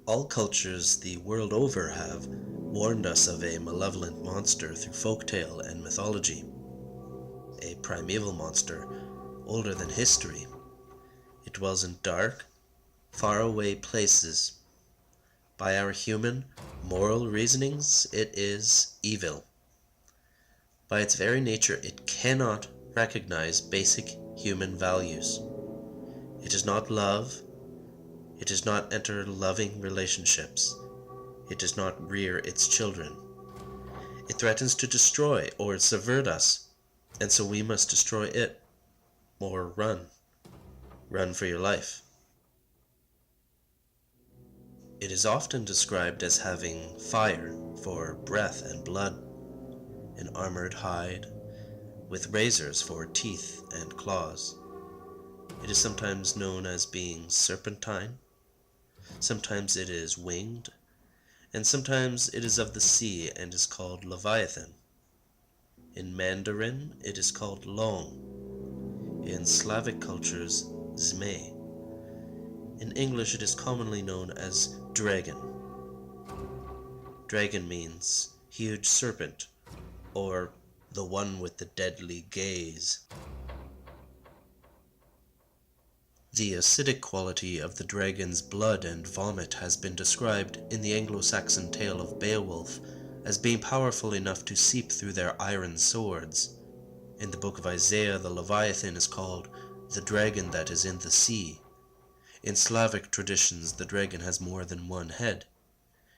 All cultures the world over have warned us of a malevolent monster through folktale and mythology, a primeval monster older than history. It dwells in dark, faraway places. By our human, moral reasonings, it is evil. By its very nature, it cannot recognize basic human values. It does not love. It does not enter loving relationships. It does not rear its children. It threatens to destroy or subvert us, and so we must destroy it, or run. Run for your life. It is often described as having fire for breath and blood, an armored hide, with razors for teeth and claws. It is sometimes known as being serpentine, sometimes it is winged, and sometimes it is of the sea and is called Leviathan. In Mandarin it is called Long, in Slavic cultures Zmei. In English it is commonly known as dragon. Dragon means huge serpent, or the one with the deadly gaze. The acidic quality of the dragon's blood and vomit has been described in the Anglo-Saxon tale of Beowulf as being powerful enough to seep through their iron swords. In the book of Isaiah, the Leviathan is called the dragon that is in the sea. In Slavic traditions, the dragon has more than one head,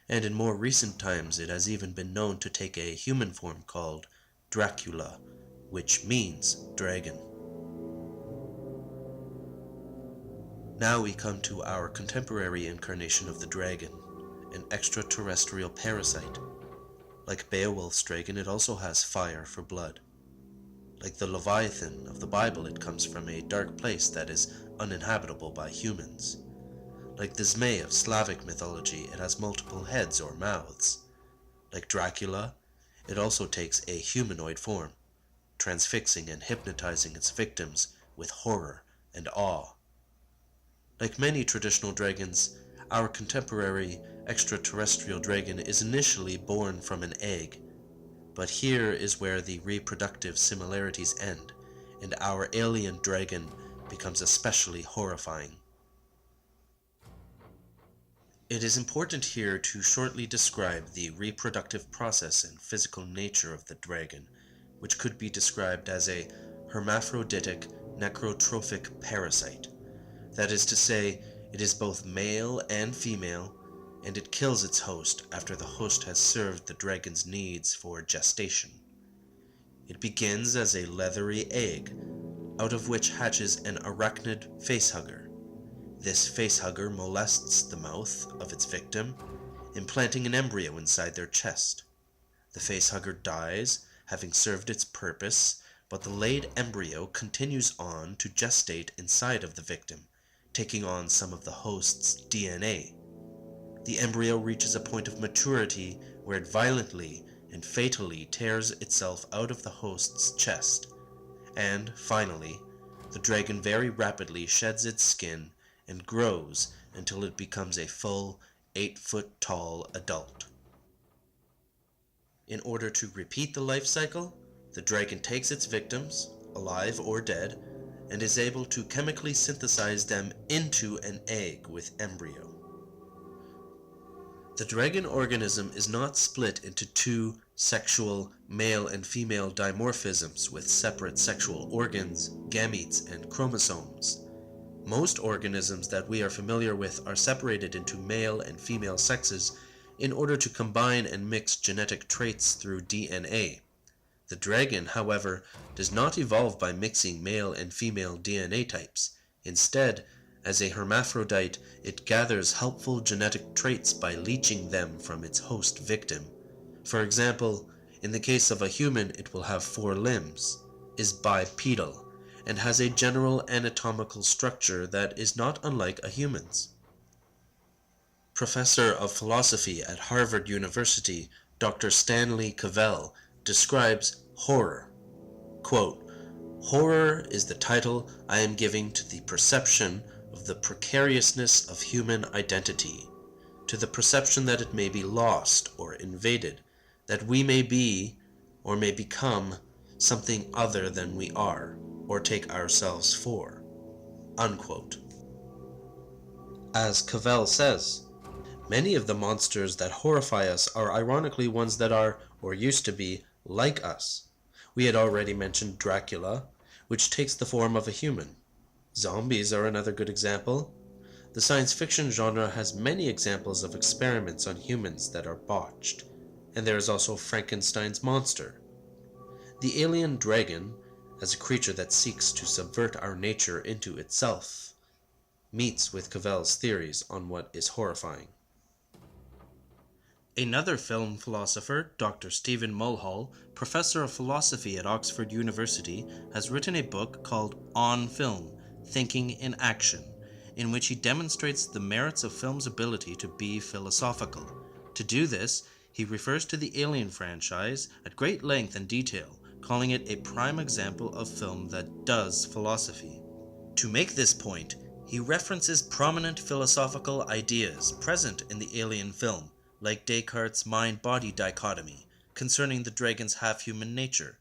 and in more recent times it has even been known to take a human form called Dracula, which means dragon. Now we come to our contemporary incarnation of the dragon, an extraterrestrial parasite. Like Beowulf's dragon, it also has fire for blood. Like the Leviathan of the Bible, it comes from a dark place that is uninhabitable by humans. Like the Zmei of Slavic mythology, it has multiple heads or mouths. Like Dracula, it also takes a humanoid form, transfixing and hypnotizing its victims with horror and awe. Like many traditional dragons, our contemporary extraterrestrial dragon is initially born from an egg, but here is where the reproductive similarities end, and our alien dragon becomes especially horrifying. It is important here to shortly describe the reproductive process and physical nature of the dragon, which could be described as a hermaphroditic necrotrophic parasite. That is to say, it is both male and female, and it kills its host after the host has served the dragon's needs for gestation. It begins as a leathery egg, out of which hatches an arachnid facehugger. This facehugger molests the mouth of its victim, implanting an embryo inside their chest. The facehugger dies, having served its purpose, but the laid embryo continues on to gestate inside of the victim, taking on some of the host's DNA. The embryo reaches a point of maturity where it violently and fatally tears itself out of the host's chest, and, finally, the dragon very rapidly sheds its skin and grows until it becomes a full 8-foot-tall adult. In order to repeat the life cycle, the dragon takes its victims, alive or dead, and is able to chemically synthesize them into an egg with embryo. The dragon organism is not split into two sexual male and female dimorphisms with separate sexual organs, gametes, and chromosomes. Most organisms that we are familiar with are separated into male and female sexes in order to combine and mix genetic traits through DNA. The dragon, however, does not evolve by mixing male and female DNA types. Instead, as a hermaphrodite, it gathers helpful genetic traits by leeching them from its host victim. For example, in the case of a human, it will have 4 limbs, is bipedal, and has a general anatomical structure that is not unlike a human's. Professor of philosophy at Harvard University, Dr. Stanley Cavell, describes horror. Quote, "Horror is the title I am giving to the perception of the precariousness of human identity. to the perception that it may be lost or invaded, that we may be or may become something other than we are or take ourselves for." Unquote. As Cavell says, "Many of the monsters that horrify us are ironically ones that are, or used to be, like us. We had already mentioned Dracula, which takes the form of a human. Zombies are another good example. The science fiction genre has many examples of experiments on humans that are botched, and there is also Frankenstein's monster. The alien dragon, as a creature that seeks to subvert our nature into itself, meets with Cavell's theories on what is horrifying." Another film philosopher, Dr. Stephen Mulhall, professor of philosophy at Oxford University, has written a book called On Film, Thinking in Action, in which he demonstrates the merits of film's ability to be philosophical. To do this, he refers to the Alien franchise at great length and detail, calling it a prime example of film that does philosophy. To make this point, he references prominent philosophical ideas present in the Alien film, like Descartes' mind-body dichotomy, concerning the dragon's half-human nature,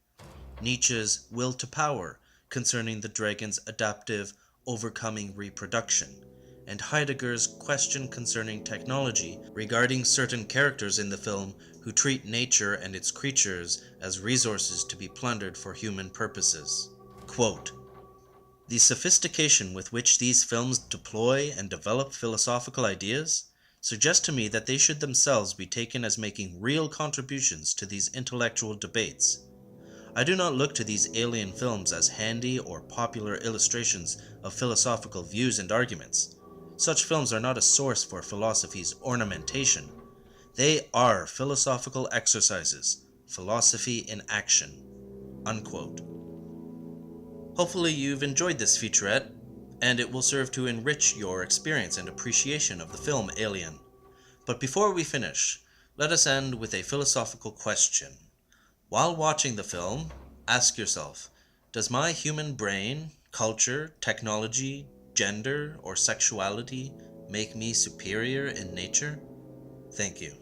Nietzsche's will to power, concerning the dragon's adaptive, overcoming reproduction, and Heidegger's question concerning technology regarding certain characters in the film who treat nature and its creatures as resources to be plundered for human purposes. Quote, "The sophistication with which these films deploy and develop philosophical ideas suggest to me that they should themselves be taken as making real contributions to these intellectual debates. I do not look to these alien films as handy or popular illustrations of philosophical views and arguments. Such films are not a source for philosophy's ornamentation. They are philosophical exercises, philosophy in action." Unquote. Hopefully you've enjoyed this featurette, and it will serve to enrich your experience and appreciation of the film Alien. But before we finish, let us end with a philosophical question. While watching the film, ask yourself, does my human brain, culture, technology, gender, or sexuality make me superior in nature? Thank you.